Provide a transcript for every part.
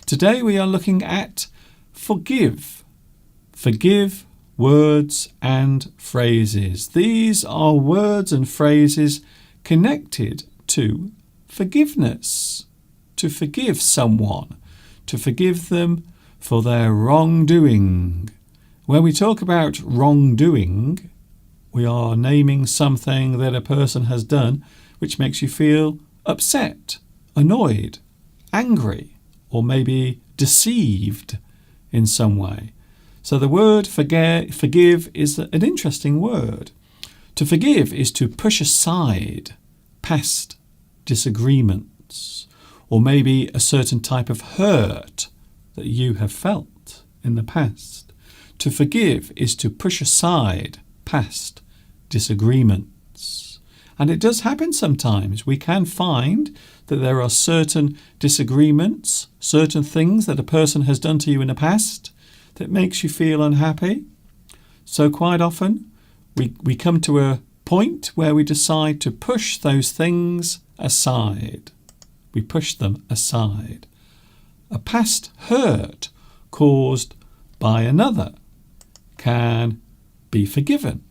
Today we are looking at forgive. Forgive, words and phrases. These are words and phrases connected to forgiveness. To forgive someone, to forgive them for their wrongdoing. When we talk about wrongdoing, we are naming something that a person has done which makes you feel upset, annoyed, angry, or maybe deceived in some way. So the word forgive is an interesting word. To forgive is to push aside past disagreements, or maybe a certain type of hurt that you have felt in the past. To forgive is to push aside past disagreements. And it does happen sometimes. We can find that there are certain disagreements, certain things that a person has done to you in the past that makes you feel unhappy. So quite often we come to a point where we decide to push those things aside. We push them aside. A past hurt caused by another can be forgiven.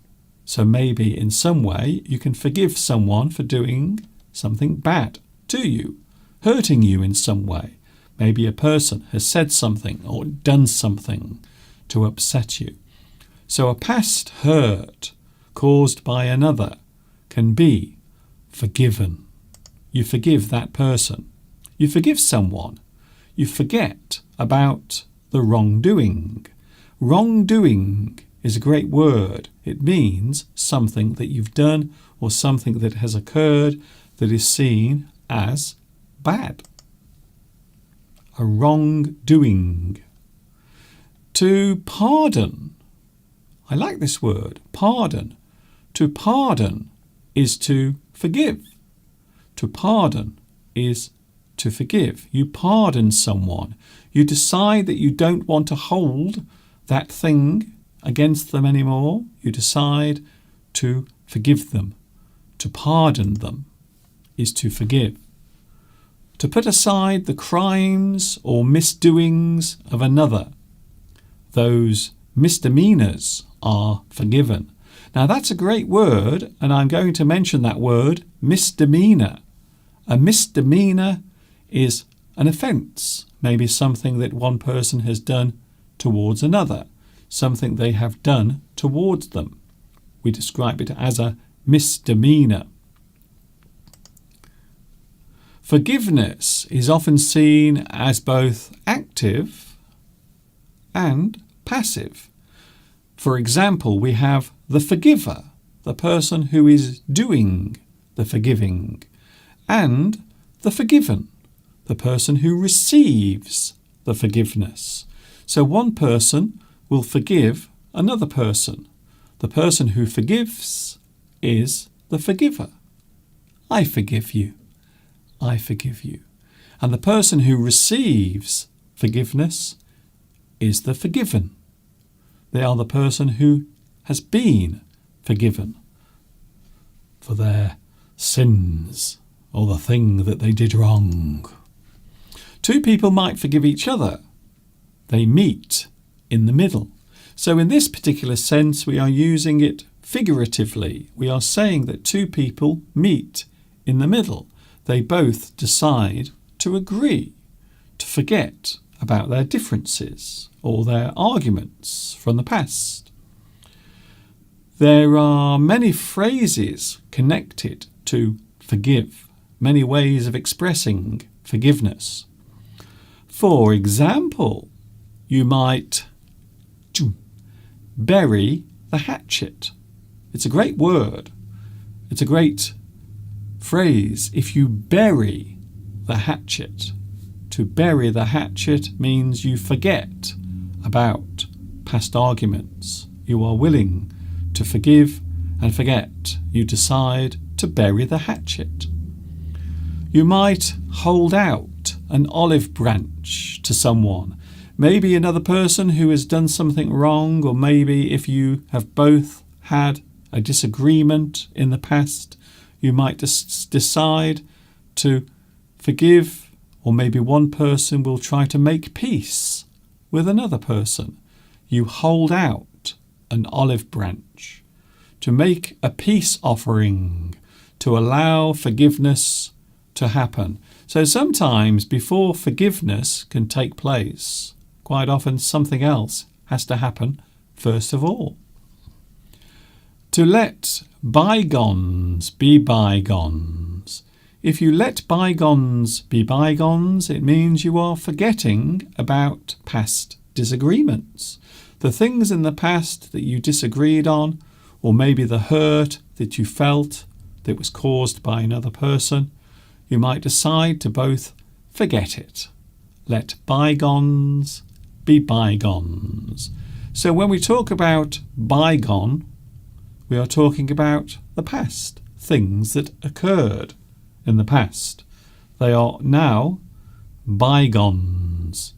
So maybe in some way you can forgive someone for doing something bad to you, hurting you in some way. Maybe a person has said something or done something to upset you. So a past hurt caused by another can be forgiven. You forgive that person. You forgive someone. You forget about the wrongdoing. Wrongdoing is a great word. It means something that you've done or something that has occurred that is seen as bad. A wrongdoing. To pardon. I like this word, pardon. To pardon is to forgive. To pardon is to forgive. You pardon someone. You decide that you don't want to hold that thing against them anymore. You decide to forgive them. To pardon them is to forgive. To put aside the crimes or misdoings of another. Those misdemeanors are forgiven. Now that's a great word, and I'm going to mention that word, misdemeanor. A misdemeanor is an offence, maybe something that one person has done towards another, something they have done towards them. We describe it as a misdemeanor. Forgiveness is often seen as both active and passive. For example, we have the forgiver, the person who is doing the forgiving, and the forgiven, the person who receives the forgiveness. So one person will forgive another person. The person who forgives is the forgiver. I forgive you. I forgive you. And the person who receives forgiveness is the forgiven. They are the person who has been forgiven for their sins or the thing that they did wrong. Two people might forgive each other. They meet in the middle. So in this particular sense, we are using it figuratively. We are saying that two people meet in the middle. They both decide to agree, to forget about their differences or their arguments from the past. There are many phrases connected to forgive, many ways of expressing forgiveness. For example, you might bury the hatchet. It's a great word. It's a great phrase. If you bury the hatchet. To bury the hatchet means you forget about past arguments. You are willing to forgive and forget. You decide to bury the hatchet. You might hold out an olive branch to someone. Maybe another person who has done something wrong, or maybe if you have both had a disagreement in the past, you might decide to forgive or maybe one person will try to make peace with another person. You hold out an olive branch to make a peace offering, to allow forgiveness to happen. So sometimes before forgiveness can take place, quite often something else has to happen first of all. To let bygones be bygones. If you let bygones be bygones, it means you are forgetting about past disagreements. The things in the past that you disagreed on, or maybe the hurt that you felt that was caused by another person, you might decide to both forget it. Let bygones be bygones. So when we talk about bygone, we are talking about the past, things that occurred in the past. They are now bygones.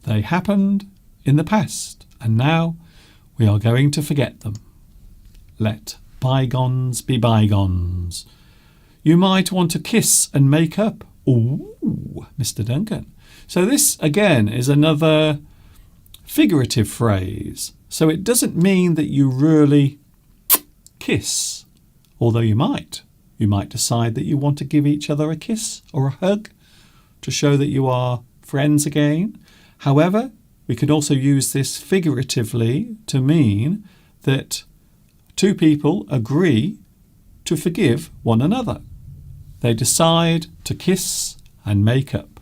They happened in the past, and now we are going to forget them. Let bygones be bygones. You might want to kiss and make up. Ooh, Mr. Duncan. So this, again, is another figurative phrase. So it doesn't mean that you really kiss, although you might. You might decide that you want to give each other a kiss or a hug to show that you are friends again. However, we could also use this figuratively to mean that two people agree to forgive one another. They decide to kiss and make up.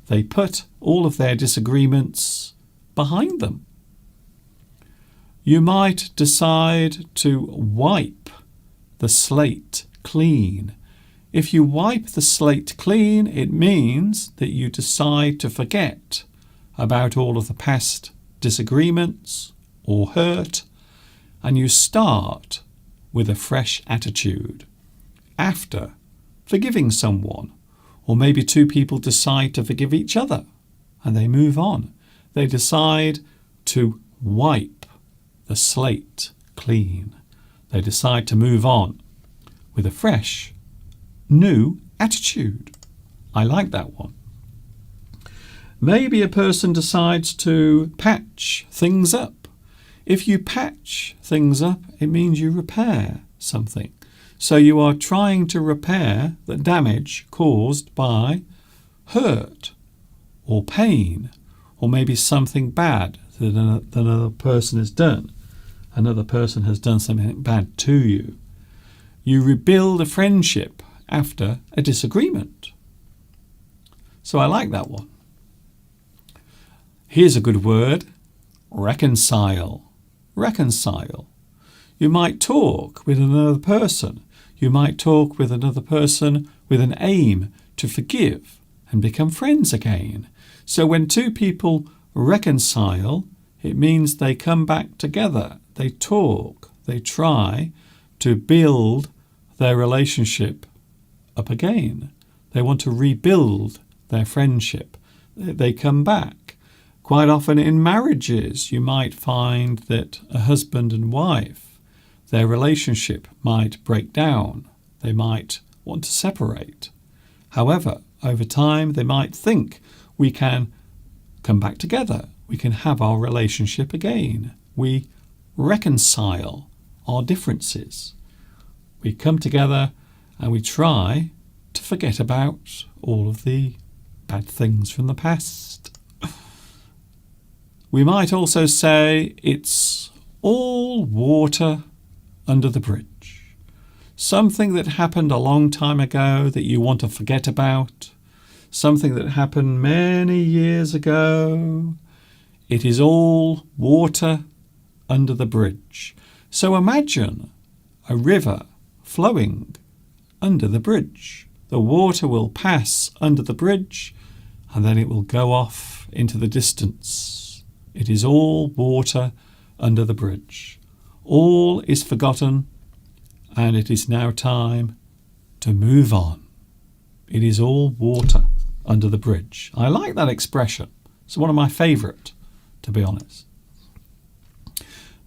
They put all of their disagreements behind them. You might decide to wipe the slate clean. If you wipe the slate clean, it means that you decide to forget about all of the past disagreements or hurt, and you start with a fresh attitude after forgiving someone. Or maybe two people decide to forgive each other and they move on. They decide to wipe the slate clean. They decide to move on with a fresh, new attitude. I like that one. Maybe a person decides to patch things up. If you patch things up, it means you repair something. So you are trying to repair the damage caused by hurt or pain, or maybe something bad that another person has done. Another person has done something bad to you. You rebuild a friendship after a disagreement. So I like that one. Here's a good word: reconcile. Reconcile. You might talk with another person. You might talk with another person with an aim to forgive and become friends again. So when two people reconcile, it means they come back together. They talk. They try to build their relationship up again. They want to rebuild their friendship. They come back. Quite often in marriages, you might find that a husband and wife, their relationship might break down. They might want to separate. However, over time, they might think we can come back together. We can have our relationship again. We reconcile our differences. We come together and we try to forget about all of the bad things from the past. We might also say it's all water under the bridge. Something that happened a long time ago that you want to forget about. Something that happened many years ago. It is all water under the bridge. So imagine a river flowing under the bridge. The water will pass under the bridge and then it will go off into the distance. It is all water under the bridge. All is forgotten and it is now time to move on. It is all water under the bridge. I like that expression. It's one of my favourite, to be honest.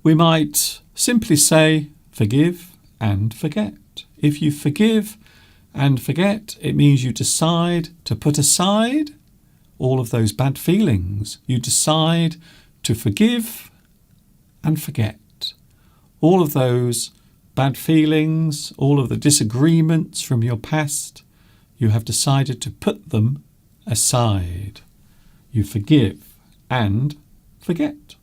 We might simply say forgive and forget. If you forgive and forget, it means you decide to put aside all of those bad feelings. You decide to forgive and forget. All of those bad feelings, all of the disagreements from your past, you have decided to put them aside. You forgive and forget.